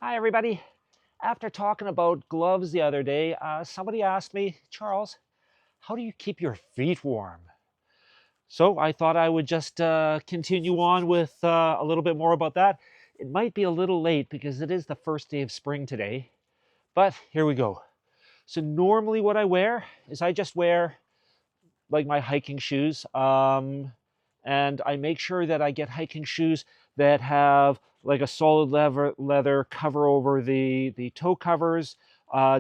Hi, everybody. After talking about gloves the other day, somebody asked me, Charles, how do you keep your feet warm? So I thought I would just continue on with a little bit more about that. It might be a little late because it is the first day of spring today, but here we go. So normally what I wear is I just wear like my hiking shoes. And I make sure that I get hiking shoes that have like a solid leather cover over the toe covers,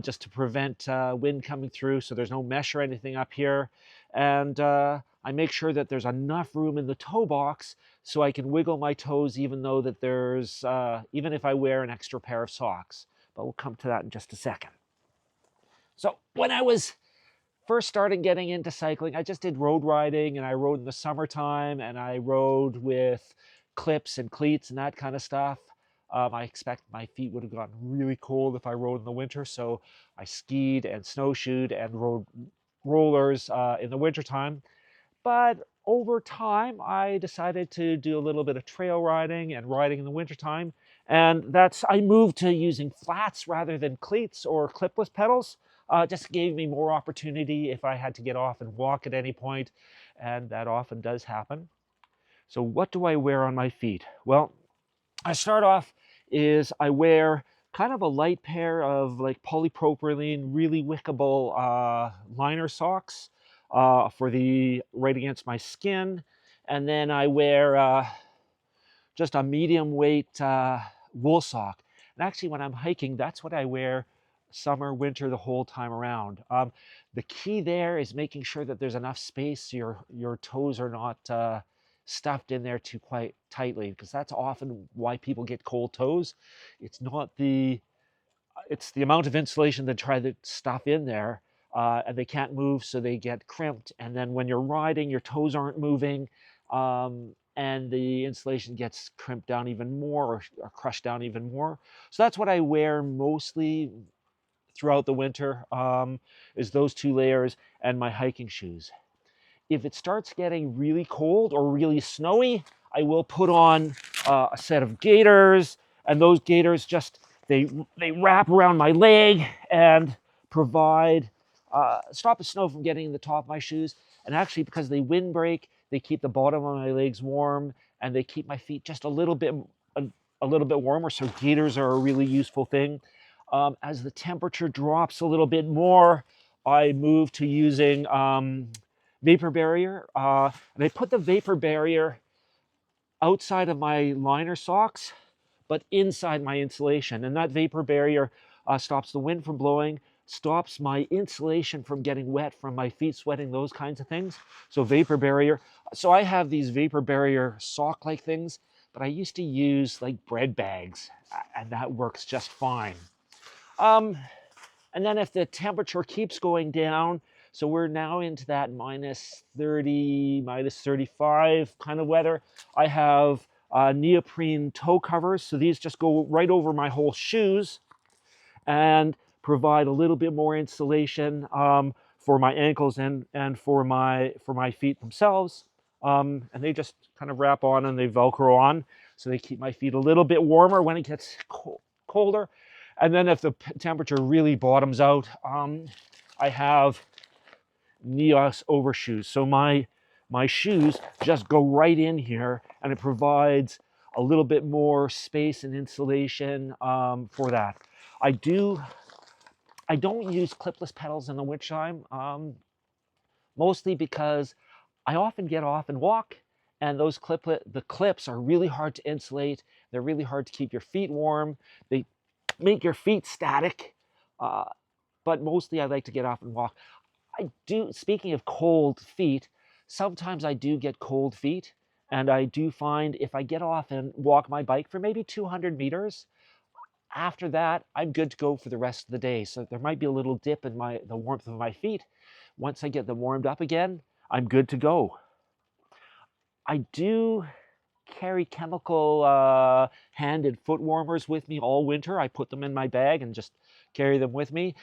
just to prevent wind coming through, so there's no mesh or anything up here. And I make sure that there's enough room in the toe box so I can wiggle my toes, even though that there's even if I wear an extra pair of socks. But we'll come to that in just a second. So when I was first started getting into cycling, I just did road riding, and I rode in the summertime, and I rode with clips and cleats and that kind of stuff. I expect my feet would have gotten really cold if I rode in the winter, so I skied and snowshoed and rode rollers in the wintertime. But over time, I decided to do a little bit of trail riding and riding in the wintertime. And I moved to using flats rather than cleats or clipless pedals. Just gave me more opportunity if I had to get off and walk at any point, and that often does happen. So what do I wear on my feet? Well, I start off is I wear kind of a light pair of like polypropylene, really wickable liner socks for the right against my skin. And then I wear just a medium weight wool sock. And actually, when I'm hiking, that's what I wear summer, winter, the whole time around. The key there is making sure that there's enough space so your toes are not stuffed in there too quite tightly, because that's often why people get cold toes. It's not it's the amount of insulation they try to stuff in there, and they can't move, so they get crimped. And then when you're riding, your toes aren't moving, and the insulation gets crimped down even more, or crushed down even more. So that's what I wear mostly throughout the winter, is those two layers and my hiking shoes. If it starts getting really cold or really snowy, I will put on a set of gaiters, and those gaiters just they wrap around my leg and provide stop the snow from getting in the top of my shoes. And actually, because they windbreak, they keep the bottom of my legs warm, and they keep my feet just a little bit warmer. So gaiters are a really useful thing. As the temperature drops a little bit more, I move to using vapor barrier. And I put the vapor barrier outside of my liner socks, but inside my insulation. And that vapor barrier stops the wind from blowing, stops my insulation from getting wet from my feet sweating, those kinds of things. So vapor barrier. So I have these vapor barrier sock-like things, but I used to use like bread bags, and that works just fine. Um, and then if the temperature keeps going down, so we're now into that minus 30, minus 35 kind of weather, I have neoprene toe covers. So these just go right over my whole shoes and provide a little bit more insulation for my ankles and for my feet themselves. And they just kind of wrap on and they Velcro on. So they keep my feet a little bit warmer when it gets colder. And then if the temperature really bottoms out, I have Neos overshoes. So my shoes just go right in here, and it provides a little bit more space and insulation for that. I don't use clipless pedals in the wintertime, mostly because I often get off and walk, and the clips are really hard to insulate. They're really hard to keep your feet warm. They make your feet static, uh, but mostly I like to get off and walk. Speaking of cold feet, sometimes I do get cold feet, and I do find if I get off and walk my bike for maybe 200 meters, after that, I'm good to go for the rest of the day. So there might be a little dip in the warmth of my feet. Once I get them warmed up again, I'm good to go. I do carry chemical hand and foot warmers with me all winter. I put them in my bag and just carry them with me.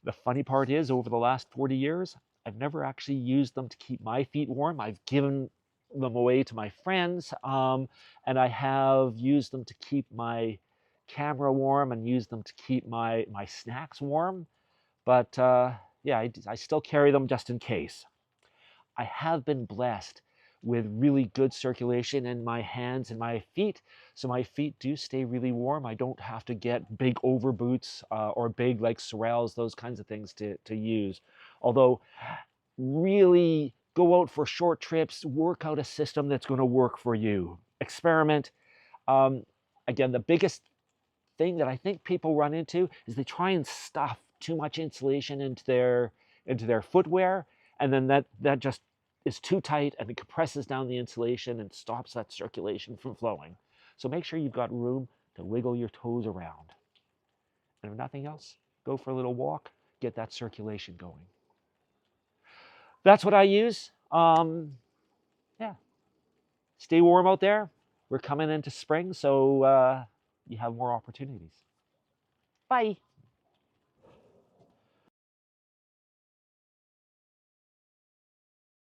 The funny part is, over the last 40 years, I've never actually used them to keep my feet warm. I've given them away to my friends, and I have used them to keep my camera warm and use them to keep my snacks warm. But yeah, I still carry them just in case. I have been blessed with really good circulation in my hands and my feet, so my feet do stay really warm. I don't have to get big over boots or big like Sorels, those kinds of things to use. Although really go out for short trips, work out a system that's going to work for you. Experiment. Um, Again, the biggest thing that I think people run into is they try and stuff too much insulation into their footwear, and then that just is too tight and it compresses down the insulation and stops that circulation from flowing. So make sure you've got room to wiggle your toes around. And if nothing else, go for a little walk, get that circulation going. That's what I use. Yeah, stay warm out there. We're coming into spring, so you have more opportunities. Bye.